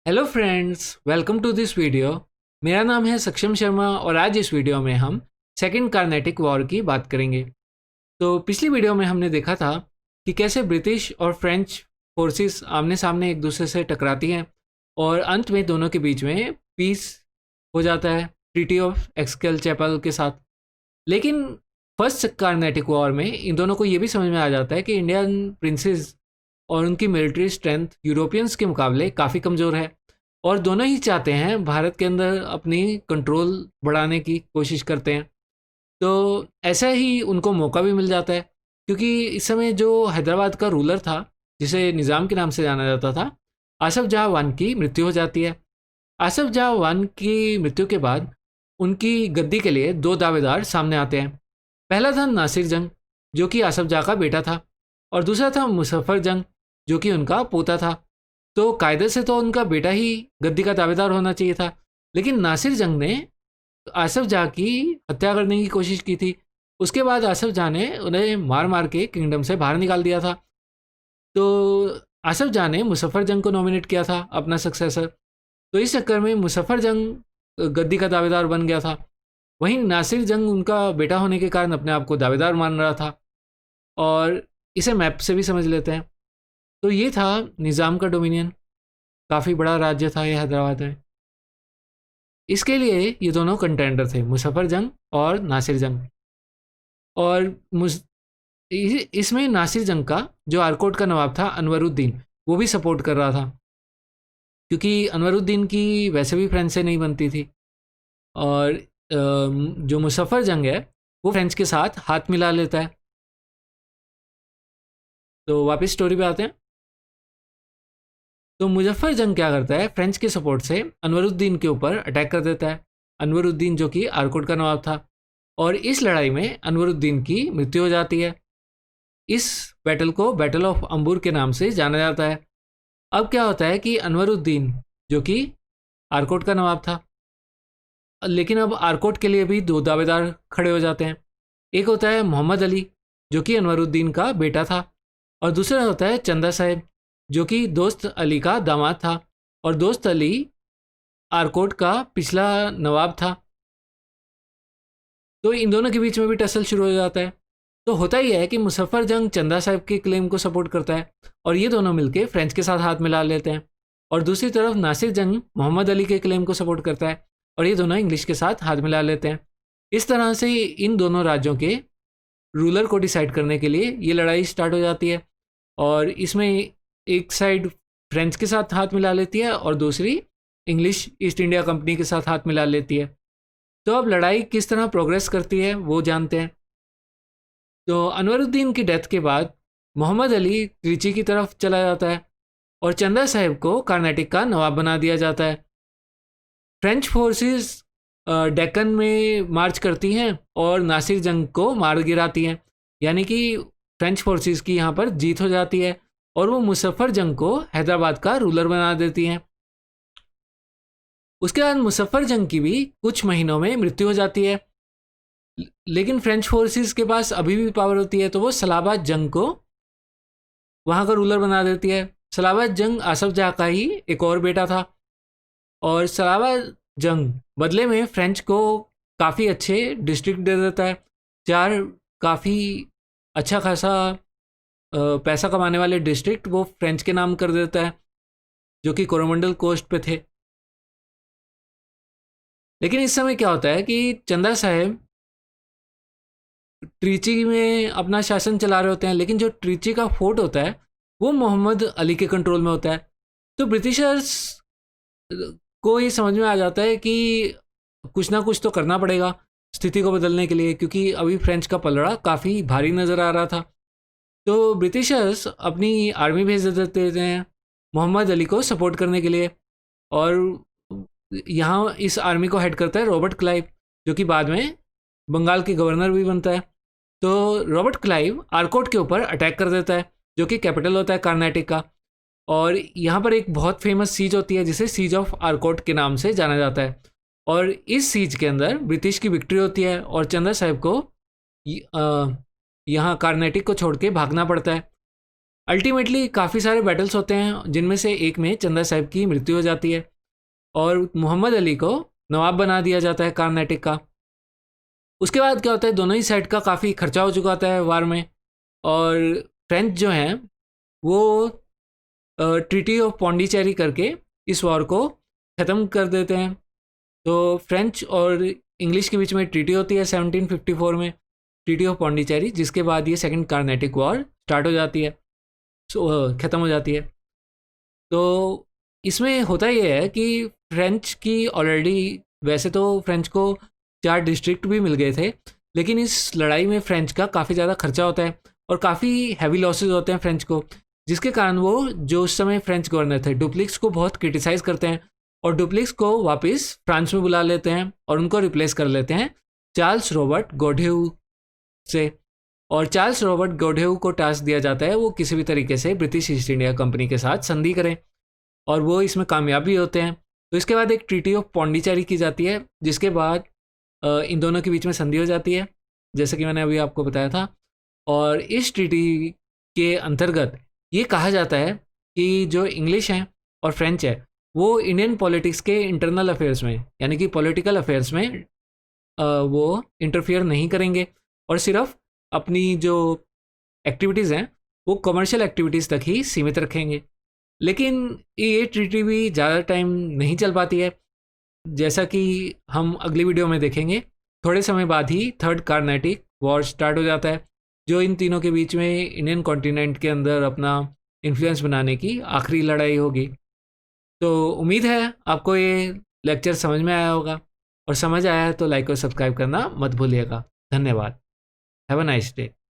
Hello friends, welcome to this video. मेरा नाम है सक्षम शर्मा और आज इस वीडियो में हम सेकेंड कार्नेटिक वॉर की बात करेंगे। तो पिछली वीडियो में हमने देखा था कि कैसे ब्रिटिश और फ्रेंच फोर्सेस आमने सामने एक दूसरे से टकराती हैं और अंत में दोनों के बीच में पीस हो जाता है ट्रीटी ऑफ एक्सकेल चैपल के साथ। लेकिन फर्स्ट कार्नेटिक वॉर में इन दोनों को ये भी समझ में आ जाता है कि इंडियन प्रिंसेस और उनकी मिलिट्री स्ट्रेंथ यूरोपियंस के मुकाबले काफ़ी कमज़ोर है और दोनों ही चाहते हैं भारत के अंदर अपनी कंट्रोल बढ़ाने की कोशिश करते हैं। तो ऐसा ही उनको मौका भी मिल जाता है क्योंकि इस समय जो हैदराबाद का रूलर था, जिसे निज़ाम के नाम से जाना जाता था, आसफ जहाँ वान की मृत्यु हो जाती है। आसफ जहाँ वान की मृत्यु के बाद उनकी गद्दी के लिए दो दावेदार सामने आते हैं। पहला था नासिर जंग, जो कि आसफ जहाँ का बेटा था, और दूसरा था मुजफ्फर जंग, जो कि उनका पोता था। तो कायदे से तो उनका बेटा ही गद्दी का दावेदार होना चाहिए था, लेकिन नासिर जंग ने आसफ जहाँ की हत्या करने की कोशिश की थी। उसके बाद आसफ जहाँ ने उन्हें मार मार के किंगडम से बाहर निकाल दिया था। तो आसफ जहाँ ने मुजफ्फर जंग को नॉमिनेट किया था अपना सक्सेसर। तो इस चक्कर में मुजफ्फर जंग गद्दी का दावेदार बन गया था। वहीं नासिर जंग उनका बेटा होने के कारण अपने आप को दावेदार मान रहा था। और इसे मैप से भी समझ लेते हैं। तो ये था निज़ाम का डोमिनियन। काफ़ी बड़ा राज्य था ये हैदराबाद में। इसके लिए ये दोनों कंटेंडर थे, मुजफ्फर जंग और नासिर जंग। और इसमें नासिर जंग का जो आरकोट का नवाब था अनवरुद्दीन, वो भी सपोर्ट कर रहा था, क्योंकि अनवरुद्दीन की वैसे भी फ्रेंच से नहीं बनती थी। और जो मुजफ्फर जंग है वो फ्रेंच के साथ हाथ मिला लेता है। तो वापस स्टोरी पे आते हैं। तो मुजफ्फर जंग क्या करता है, फ्रेंच के सपोर्ट से अनवरुद्दीन के ऊपर अटैक कर देता है। अनवरुद्दीन जो कि आरकोट का नवाब था, और इस लड़ाई में अनवरुद्दीन की मृत्यु हो जाती है। इस बैटल को बैटल ऑफ अंबुर के नाम से जाना जाता है। अब क्या होता है कि अनवरुद्दीन जो कि आरकोट का नवाब था, लेकिन अब आरकोट के लिए भी दो दावेदार खड़े हो जाते हैं। एक होता है मोहम्मद अली, जो कि अनवरुद्दीन का बेटा था, और दूसरा होता है चंदा साहिब, जो कि दोस्त अली का दामाद था, और दोस्त अली आरकोट का पिछला नवाब था। तो इन दोनों के बीच में भी टसल शुरू हो जाता है। तो होता ही है कि मुजफ्फर जंग चंदा साहिब के क्लेम को सपोर्ट करता है और ये दोनों मिलकर फ्रेंच के साथ हाथ मिला लेते हैं। और दूसरी तरफ नासिर जंग मोहम्मद अली के क्लेम को सपोर्ट करता है और ये दोनों इंग्लिश के साथ हाथ मिला लेते हैं। इस तरह से इन दोनों राज्यों के रूलर को डिसाइड करने के लिए ये लड़ाई स्टार्ट हो जाती है। और इसमें एक साइड फ्रेंच के साथ हाथ मिला लेती है और दूसरी इंग्लिश ईस्ट इंडिया कंपनी के साथ हाथ मिला लेती है। तो अब लड़ाई किस तरह प्रोग्रेस करती है वो जानते हैं। तो अनवरुद्दीन की डेथ के बाद मोहम्मद अली त्रिची की तरफ चला जाता है और चंदा साहिब को कार्नाटिक का नवाब बना दिया जाता है। फ्रेंच फोर्सेस डेक्कन में मार्च करती हैं और नासिर जंग को मार गिराती हैं, यानी कि फ्रेंच फोर्सेस की यहाँ पर जीत हो जाती है और वो मुजफ्फर जंग को हैदराबाद का रूलर बना देती हैं। उसके बाद मुजफ्फर जंग की भी कुछ महीनों में मृत्यु हो जाती है, लेकिन फ्रेंच फोर्सेस के पास अभी भी पावर होती है, तो वो सलाबाद जंग को वहाँ का रूलर बना देती है। सलाबाद जंग आसफ जहाँ का ही एक और बेटा था, और सलाबाद जंग बदले में फ्रेंच को काफ़ी अच्छे डिस्ट्रिक्ट दे देता है। चार काफ़ी अच्छा खासा पैसा कमाने वाले डिस्ट्रिक्ट वो फ्रेंच के नाम कर देता है, जो कि कोरोमंडल कोस्ट पे थे। लेकिन इस समय क्या होता है कि चंदा साहेब ट्रिची में अपना शासन चला रहे होते हैं, लेकिन जो ट्रिची का फोर्ट होता है वो मोहम्मद अली के कंट्रोल में होता है। तो ब्रिटिशर्स को ये समझ में आ जाता है कि कुछ ना कुछ तो करना पड़ेगा स्थिति को बदलने के लिए, क्योंकि अभी फ्रेंच का पलड़ा काफ़ी भारी नज़र आ रहा था। तो ब्रिटिशर्स अपनी आर्मी भेज देते हैं मोहम्मद अली को सपोर्ट करने के लिए, और यहाँ इस आर्मी को हेड करता है रॉबर्ट क्लाइव, जो कि बाद में बंगाल के गवर्नर भी बनता है। तो रॉबर्ट क्लाइव आरकोट के ऊपर अटैक कर देता है, जो कि कैपिटल होता है कार्नाटिक का। और यहाँ पर एक बहुत फेमस सीज होती है जिसे सीज ऑफ आरकोट के नाम से जाना जाता है। और इस सीज के अंदर ब्रिटिश की विक्ट्री होती है और चंदा साहिब को यहाँ कार्नाटिक को छोड़ के भागना पड़ता है। अल्टीमेटली काफ़ी सारे बैटल्स होते हैं, जिनमें से एक में चंदा साहिब की मृत्यु हो जाती है और मोहम्मद अली को नवाब बना दिया जाता है कार्नाटिक का। उसके बाद क्या होता है, दोनों ही साइड का काफ़ी खर्चा हो चुका होता है वार में, और फ्रेंच जो हैं वो ट्रीटी ऑफ पौंडीचेरी करके इस वॉर को ख़त्म कर देते हैं। तो फ्रेंच और इंग्लिश के बीच में ट्रीटी होती है 1754 में, ट्रीटी ऑफ पौंडीचेरी, जिसके बाद ये सेकंड कार्नेटिक वॉर स्टार्ट हो जाती है, ख़त्म हो जाती है। तो इसमें होता ये है कि फ्रेंच की ऑलरेडी, वैसे तो फ्रेंच को 4 डिस्ट्रिक्ट भी मिल गए थे, लेकिन इस लड़ाई में फ्रेंच का काफ़ी ज़्यादा खर्चा होता है और काफ़ी हैवी लॉसेस होते हैं फ्रेंच को, जिसके कारण वो जो उस समय फ्रेंच गवर्नर थे डुप्लिक्स को बहुत क्रिटिसाइज़ करते हैं और डुप्लिक्स को वापस फ्रांस में बुला लेते हैं और उनको रिप्लेस कर लेते हैं चार्ल्स रॉबर्ट गॉडेउ से। और चार्ल्स रॉबर्ट गॉडेउ को टास्क दिया जाता है वो किसी भी तरीके से ब्रिटिश ईस्ट इंडिया कंपनी के साथ संधि करें, और वो इसमें कामयाब भी होते हैं। तो इसके बाद एक ट्रीटी ऑफ पौंडीचेरी की जाती है, जिसके बाद इन दोनों के बीच में संधि हो जाती है, जैसे कि मैंने अभी आपको बताया था। और इस ट्रीटी के अंतर्गत ये कहा जाता है कि जो इंग्लिश हैं और फ्रेंच है वो इंडियन पॉलिटिक्स के इंटरनल अफेयर्स में, यानी कि पॉलिटिकल अफेयर्स में वो इंटरफियर नहीं करेंगे और सिर्फ अपनी जो एक्टिविटीज़ हैं वो कमर्शियल एक्टिविटीज़ तक ही सीमित रखेंगे। लेकिन ये ट्रीटी भी ज़्यादा टाइम नहीं चल पाती है, जैसा कि हम अगली वीडियो में देखेंगे। थोड़े समय बाद ही थर्ड कार्नेटिक वॉर स्टार्ट हो जाता है, जो इन तीनों के बीच में इंडियन कॉन्टिनेंट के अंदर अपना इन्फ्लुएंस बनाने की आखिरी लड़ाई होगी। तो उम्मीद है आपको ये लेक्चर समझ में आया होगा, और समझ आया है तो लाइक और सब्सक्राइब करना मत भूलिएगा। धन्यवाद। Have a nice day.